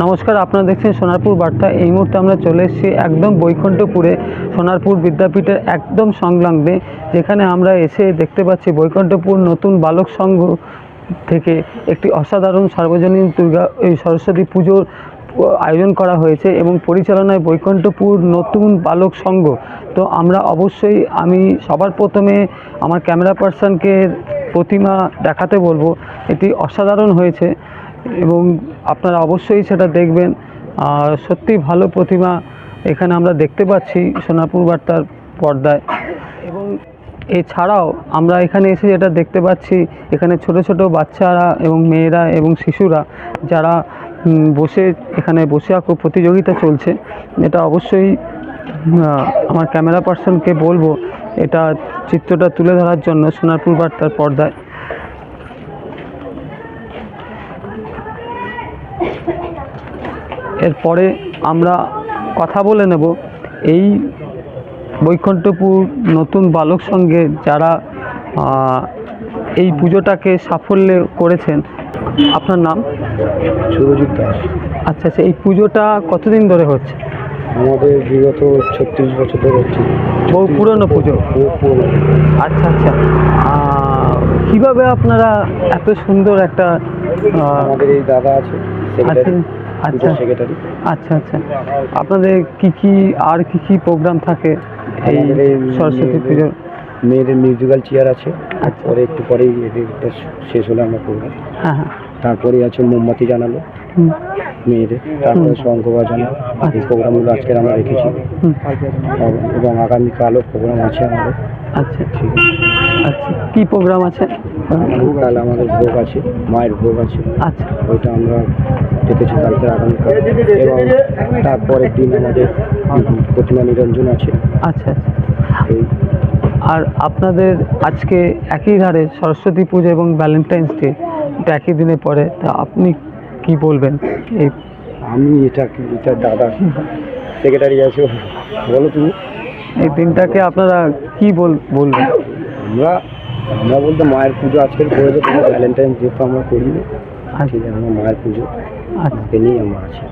নমস্কার, আপনারা দেখছেন সোনারপুর বার্তা। এই মুহূর্তে আমরা চলে এসেছি একদম বৈকুণ্ঠপুরে, সোনারপুর বিদ্যাপীঠের একদম সংলগ্নে, যেখানে আমরা এসে দেখতে পাচ্ছি বৈকুণ্ঠপুর নতুন বালক সংঘ থেকে একটি অসাধারণ সার্বজনীন এই সরস্বতী পুজোর আয়োজন করা হয়েছে এবং পরিচালনায় বৈকুণ্ঠপুর নতুন বালক সংঘ। তো আমরা অবশ্যই আমি সবার প্রথমে আমার ক্যামেরা পার্সনকে প্রতিমা দেখাতে বলবো। এটি অসাধারণ হয়েছে এবং আপনারা অবশ্যই সেটা দেখবেন। আর সত্যি ভালো প্রতিমা এখানে আমরা দেখতে পাচ্ছি সোনারপুর বার্তার পর্দায়। এবং এছাড়াও আমরা এখানে এসে যেটা দেখতে পাচ্ছি, এখানে ছোট ছোট বাচ্চারা এবং মেয়েরা এবং শিশুরা যারা এখানে বসে আঁকো প্রতিযোগিতা চলছে। এটা অবশ্যই আমার ক্যামেরা পার্সনকে বলবো এটা চিত্রটা তুলে ধরার জন্য সোনারপুর বার্তার পর্দায়। এরপরে আমরা কথা বলে নেব এই বৈকুণ্ঠপুর নতুন বালক সংঘে যারা এই পুজোটাকে সাফল্যে করেছেন। আপনার নাম? সুরজিৎ দাস। আচ্ছা, এই পুজোটা কতদিন ধরে হচ্ছে? আমাদের বিগত 36 বছর ধরে হচ্ছে। বহু পুরনো পুজো। আচ্ছা, কীভাবে আপনারা এত সুন্দর একটা আমাদের এই দাদা আছে সেক্রেটারি। আচ্ছা, আপনাদের আর কি প্রোগ্রাম থাকে এই সরস্বতী পুজোর? মেয়েদের মিউজিক্যাল চেয়ার আছে, তারপরে একটু পরেই শেষ হলে আমরা প্রোগ্রাম। হ্যাঁ, তারপরে আছে মোমবাতি জানালো মেয়েদের, তারপরে শঙ্খ বাজানো। এই প্রোগ্রামগুলো আজকের আমরা রেখেছি এবং আগামীকালও প্রোগ্রাম আছে আমাদের। আচ্ছা, কী প্রোগ্রাম আছে? কাল আমাদের ভোগ আছে, মায়ের ভোগ আছে। আচ্ছা, ওইটা আমরা রেখেছি কালকে, আগামীকাল। এবং তারপরের দিন আমাদের প্রতিমা নিরঞ্জন আছে। আচ্ছা। আর আপনাদের আজকে একই ধারে সরস্বতী পুজো এবং ভ্যালেন্টাইন্স ডে, এটা একই দিনে পড়ে। তা আপনি কি বলবেন? আমি এটা দাদা সেক্রেটারি আছে, বলো তুমি। এই দিনটাকে আপনারা কি বলবেন? আমরা বলতে মায়ের পুজো আজকের করেছে, ভ্যালেন্টাইন্স ডে তো আমরা করিনি। ঠিক আছে, আমরা মায়ের পুজো আজকে নিয়েই আমরা আছি।